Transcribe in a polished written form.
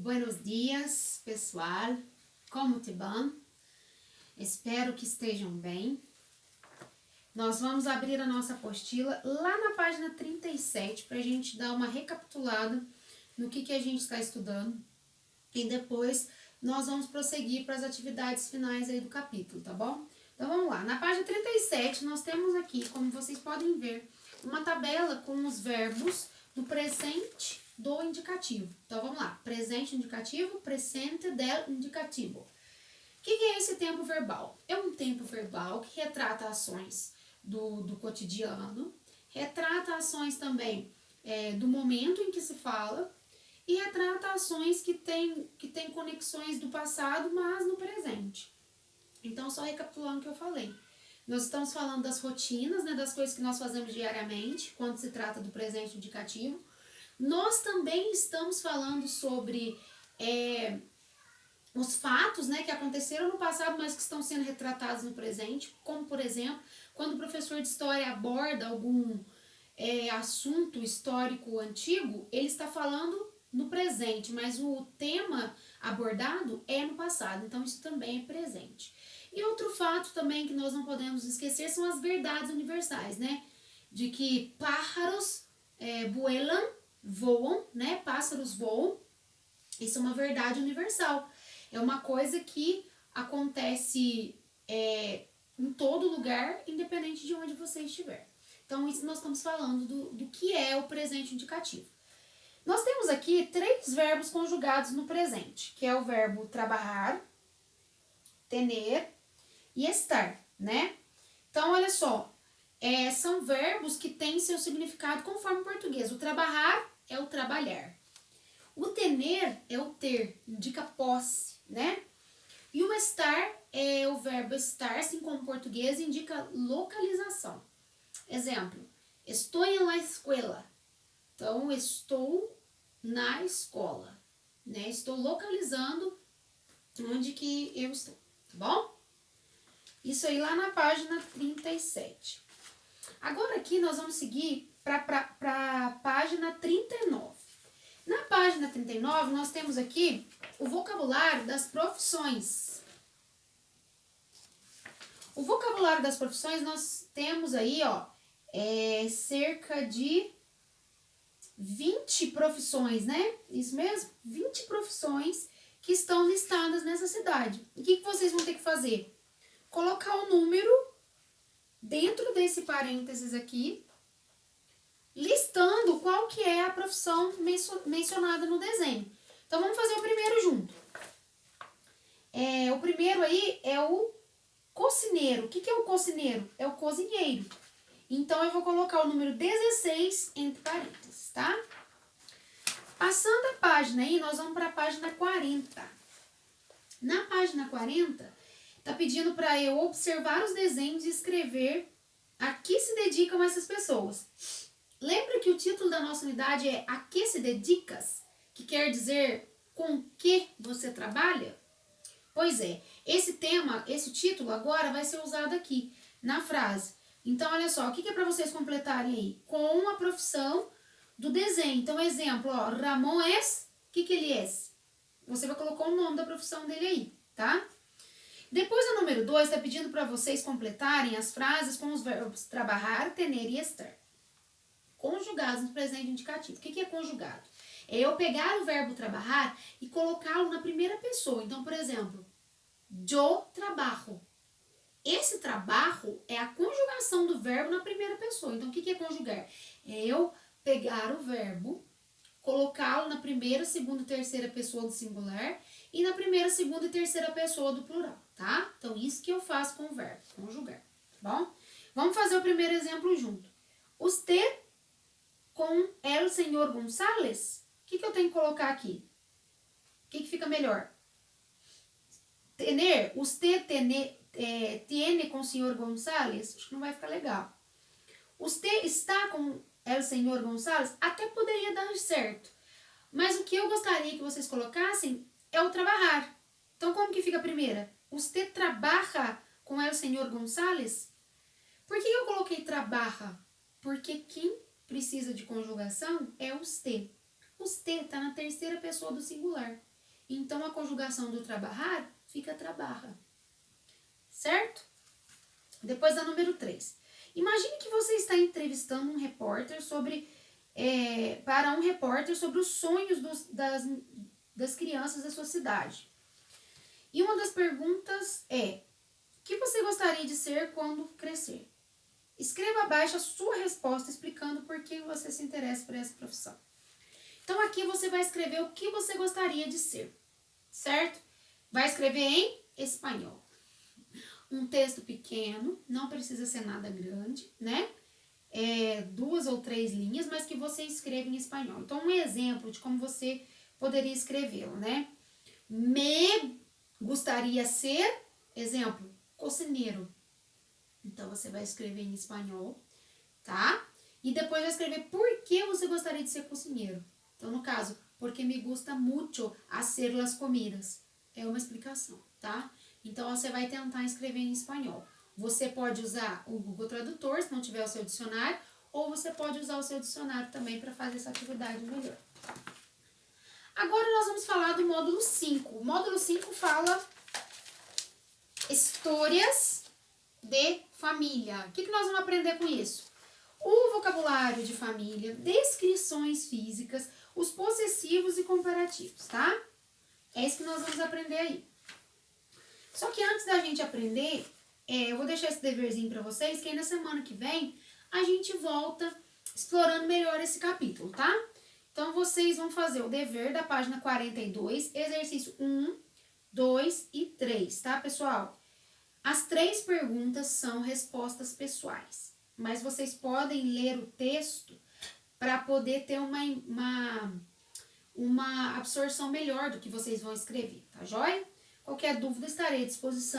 Buenos dias, pessoal. Como te vão? Espero que estejam bem. Nós vamos abrir a nossa apostila lá na página 37 para a gente dar uma recapitulada no que a gente está estudando. E depois nós vamos prosseguir para as atividades finais aí do capítulo, tá bom? Então vamos lá. Na página 37 nós temos aqui, como vocês podem ver, uma tabela com os verbos do presente do indicativo. Então vamos lá. Presente indicativo, presente del indicativo. O que é esse tempo verbal? É um tempo verbal que retrata ações do cotidiano, retrata ações também do momento em que se fala e retrata ações que tem conexões do passado, mas no presente. Então, só recapitulando o que eu falei. Nós estamos falando das rotinas, né, das coisas que nós fazemos diariamente, quando se trata do presente indicativo. Nós também estamos falando sobre os fatos, né, que aconteceram no passado, mas que estão sendo retratados no presente, como, por exemplo, quando o professor de história aborda algum assunto histórico antigo, ele está falando no presente, mas o tema abordado é no passado, então isso também é presente. E outro fato também que nós não podemos esquecer são as verdades universais, né? De que pájaros voam, né? Pássaros voam. Isso é uma verdade universal. É uma coisa que acontece em todo lugar, independente de onde você estiver. Então, isso nós estamos falando do que é o presente indicativo. Nós temos aqui 3 verbos conjugados no presente, que é o verbo trabalhar, tener e estar, né? Então, olha só, são verbos que têm seu significado conforme o português. O trabalhar é o trabalhar. O tener é o ter, indica posse, né? E o estar é o verbo estar, assim como o português, indica localização. Exemplo, estou en la escuela. Então, estou na escola, né? Estou localizando onde que eu estou, tá bom? Isso aí lá na página 37. Agora aqui nós vamos seguir para a página 39. Na página 39 nós temos aqui o vocabulário das profissões. O vocabulário das profissões nós temos aí, ó, cerca de 20 profissões, né? Isso mesmo? 20 profissões que estão listadas nessa cidade. O que vocês vão ter que fazer? Colocar o número dentro desse parênteses aqui, listando qual que é a profissão mencionada no desenho. Então, vamos fazer o primeiro junto. O primeiro aí é o cocineiro. O que é o cocineiro? É o cozinheiro. Então, eu vou colocar o número 16 entre parênteses, tá? Passando a página aí, nós vamos para a página 40. Na página 40, tá pedindo para eu observar os desenhos e escrever a que se dedicam essas pessoas. Lembra que o título da nossa unidade é A que se dedicas? Que quer dizer com que você trabalha? Pois é, esse título agora vai ser usado aqui na frase. Então, olha só, o que é para vocês completarem aí? Com a profissão do desenho. Então, exemplo, ó, Ramon es, o que ele é? Você vai colocar o nome da profissão dele aí, tá? Depois, a número 2, está pedindo para vocês completarem as frases com os verbos trabalhar, tener e estar. Conjugados no presente indicativo. O que é conjugado? É eu pegar o verbo trabalhar e colocá-lo na primeira pessoa. Então, por exemplo, yo trabajo. Esse trabalho é a conjugação do verbo na primeira pessoa. Então, o que é conjugar? É eu pegar o verbo, colocá-lo na primeira, segunda e terceira pessoa do singular e na primeira, segunda e terceira pessoa do plural, tá? Então, isso que eu faço com o verbo, conjugar, tá bom? Vamos fazer o primeiro exemplo junto. Usted com el senhor González. O que eu tenho que colocar aqui? O que fica melhor? Tener, usted tiene com o senhor González? Acho que não vai ficar legal. Usted está com el senhor González? Até poderia dar certo. Mas o que eu gostaria que vocês colocassem é o trabalhar. Então, como que fica a primeira? Usted trabalha com el senhor González? Por que eu coloquei trabalha? Porque quem precisa de conjugação é usted. Usted está na terceira pessoa do singular. Então, a conjugação do trabalhar fica trabaja. Certo? Depois da número 3. Imagine que você está entrevistando um repórter para um repórter sobre os sonhos das crianças da sua cidade. E uma das perguntas é: o que você gostaria de ser quando crescer? Escreva abaixo a sua resposta explicando por que você se interessa por essa profissão. Então, aqui você vai escrever o que você gostaria de ser, certo? Vai escrever em espanhol. Um texto pequeno, não precisa ser nada grande, né? 2 ou 3 linhas, mas que você escreva em espanhol. Então, um exemplo de como você poderia escrevê-lo, né? Me gostaria ser, exemplo, cozinheiro. Então, você vai escrever em espanhol, tá? E depois vai escrever por que você gostaria de ser cozinheiro. Então, no caso, porque me gusta mucho hacer las comidas. É uma explicação, tá? Então, você vai tentar escrever em espanhol. Você pode usar o Google Tradutor, se não tiver o seu dicionário, ou você pode usar o seu dicionário também para fazer essa atividade melhor. Agora, nós vamos falar do módulo 5. O módulo 5 fala histórias de família. O que nós vamos aprender com isso? O vocabulário de família, descrições físicas, os possessivos e comparativos, tá? É isso que nós vamos aprender aí. Só que antes da gente aprender, eu vou deixar esse deverzinho para vocês, que aí na semana que vem a gente volta explorando melhor esse capítulo, tá? Então, vocês vão fazer o dever da página 42, exercício 1, 2 e 3, tá, pessoal? As 3 perguntas são respostas pessoais, mas vocês podem ler o texto para poder ter uma absorção melhor do que vocês vão escrever, tá joia? Qualquer dúvida, estarei à disposição.